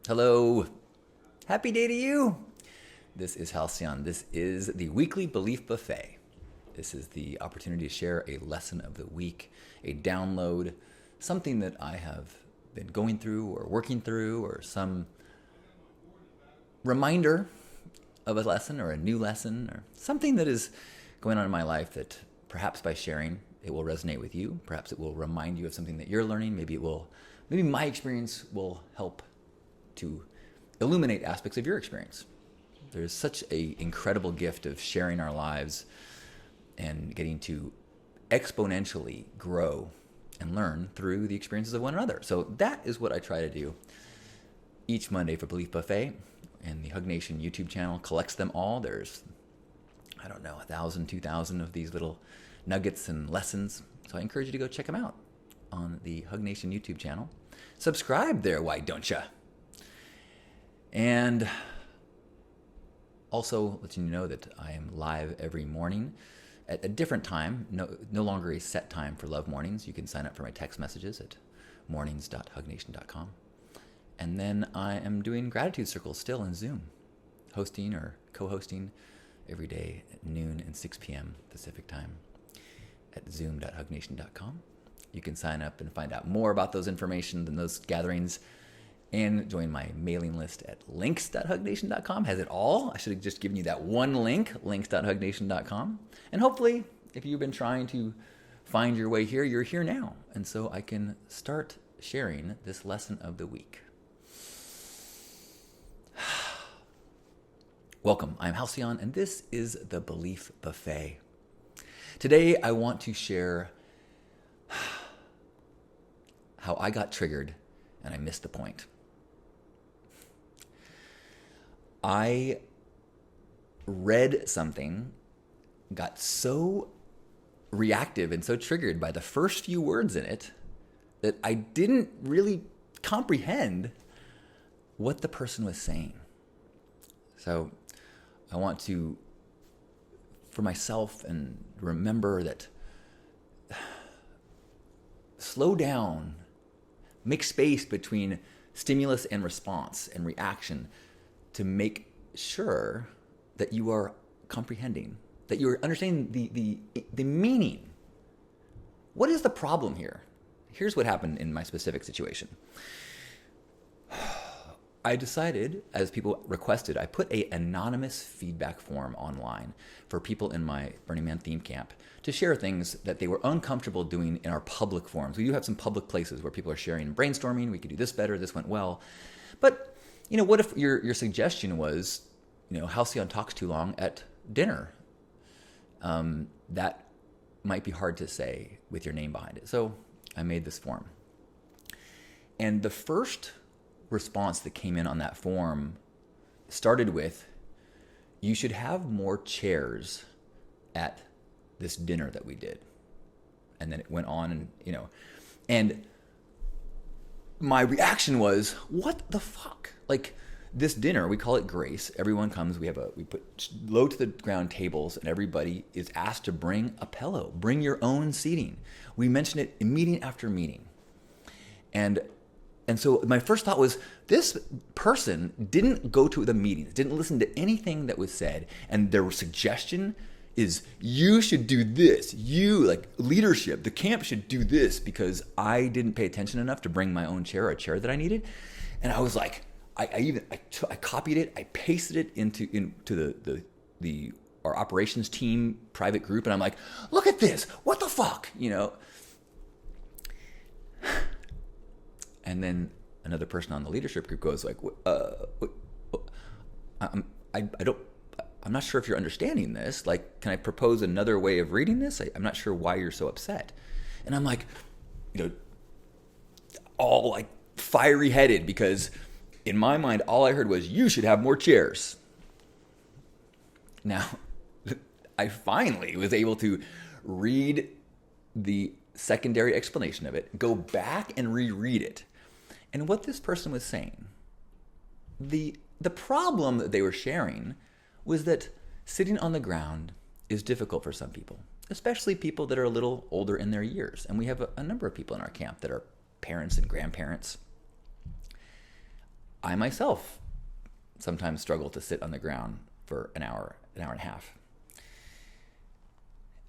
Hello. Happy day to you. This is Halcyon. This is the weekly Belief Buffet. This is the opportunity to share a lesson of the week, a download, something that I have been going through or working through, or some reminder of a lesson or a new lesson or something that is going on in my life that perhaps by sharing it will resonate with you. Perhaps it will remind you of something that you're learning. Maybe my experience will help to illuminate aspects of your experience. There's such an incredible gift of sharing our lives and getting to exponentially grow and learn through the experiences of one another. So that is what I try to do each Monday for Belief Buffet. And the Hug Nation YouTube channel collects them all. There's, 1,000, 2,000 of these little nuggets and lessons. So I encourage you to go check them out on the Hug Nation YouTube channel. Subscribe there, why don't you? And also letting you know that I am live every morning at a different time, no longer a set time for Love Mornings. You can sign up for my text messages at mornings.hugnation.com. And then I am doing gratitude circles still in Zoom, hosting or co-hosting every day at noon and 6 p.m. Pacific time at zoom.hugnation.com. You can sign up and find out more about those information and those gatherings and join my mailing list at links.hugnation.com. Has it all? I should have just given you that one link, links.hugnation.com. And hopefully, if you've been trying to find your way here, you're here now. And so I can start sharing this lesson of the week. Welcome, I'm Halcyon, and this is the Belief Buffet. Today, I want to share how I got triggered and I missed the point. I read something, got so reactive and so triggered by the first few words in it that I didn't really comprehend what the person was saying. So I want to, for myself, and remember that slow down, make space between stimulus and response and reaction to make sure that you are comprehending, that you're understanding the meaning. What is the problem here? Here's what happened in my specific situation. I decided, as people requested, I put an anonymous feedback form online for people in my Burning Man theme camp to share things that they were uncomfortable doing in our public forums. We do have some public places where people are sharing and brainstorming. We could do this better. This went well. But, what if your suggestion was, Halcyon talks too long at dinner? That might be hard to say with your name behind it. So I made this form. And the first response that came in on that form started with, you should have more chairs at this dinner that we did. And then it went on and my reaction was, what the fuck? Like, this dinner, we call it Grace. Everyone comes, we put low to the ground tables, and everybody is asked to bring a pillow, bring your own seating. We mention it in meeting after meeting. And so my first thought was, this person didn't go to the meetings, didn't listen to anything that was said, and their suggestion is, you should do this. You, like leadership, the camp should do this because I didn't pay attention enough to bring my own chair or a chair that I needed. And I was like, I copied it, I pasted it into our operations team private group, and I'm like, look at this, what the fuck, And then another person on the leadership group goes like, I'm not sure if you're understanding this. Like, can I propose another way of reading this? I'm not sure why you're so upset. And I'm like, all like fiery headed, because in my mind, all I heard was, you should have more chairs. Now, I finally was able to read the secondary explanation of it, go back and reread it. And what this person was saying, the problem that they were sharing was that sitting on the ground is difficult for some people, especially people that are a little older in their years. And we have a number of people in our camp that are parents and grandparents. I myself sometimes struggle to sit on the ground for an hour and a half.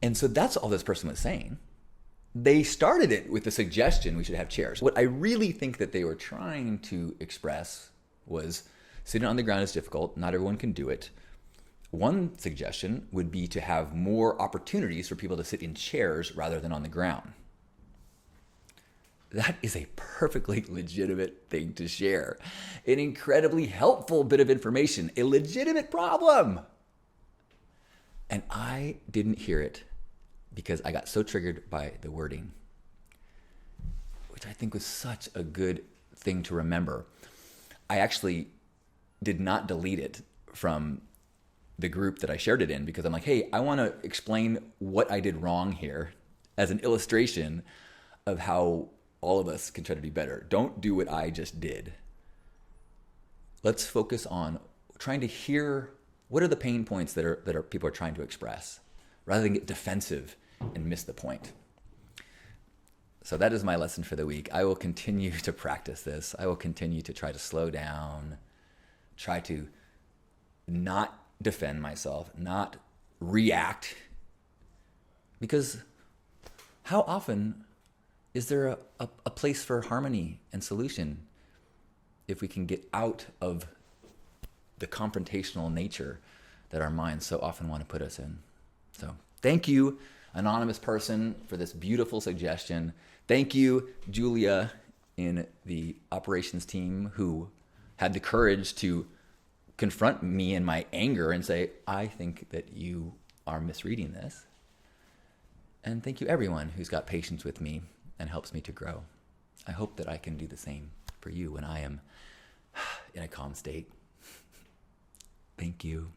And so that's all this person was saying. They started it with the suggestion we should have chairs. What I really think that they were trying to express was sitting on the ground is difficult. Not everyone can do it. One suggestion would be to have more opportunities for people to sit in chairs rather than on the ground. That is a perfectly legitimate thing to share. An incredibly helpful bit of information, a legitimate problem. And I didn't hear it because I got so triggered by the wording, which I think was such a good thing to remember. I actually did not delete it from the group that I shared it in because I'm like, hey, I want to explain what I did wrong here as an illustration of how all of us can try to be better. Don't do what I just did. Let's focus on trying to hear what are the pain points that people are trying to express rather than get defensive and miss the point. So that is my lesson for the week. I will continue to practice this. I will continue to try to slow down, try to not defend myself, not react. Because how often is there a place for harmony and solution if we can get out of the confrontational nature that our minds so often want to put us in? So thank you, anonymous person, for this beautiful suggestion. Thank you, Julia, in the operations team, who had the courage to confront me in my anger and say, I think that you are misreading this. And thank you, everyone who's got patience with me and helps me to grow. I hope that I can do the same for you when I am in a calm state. Thank you.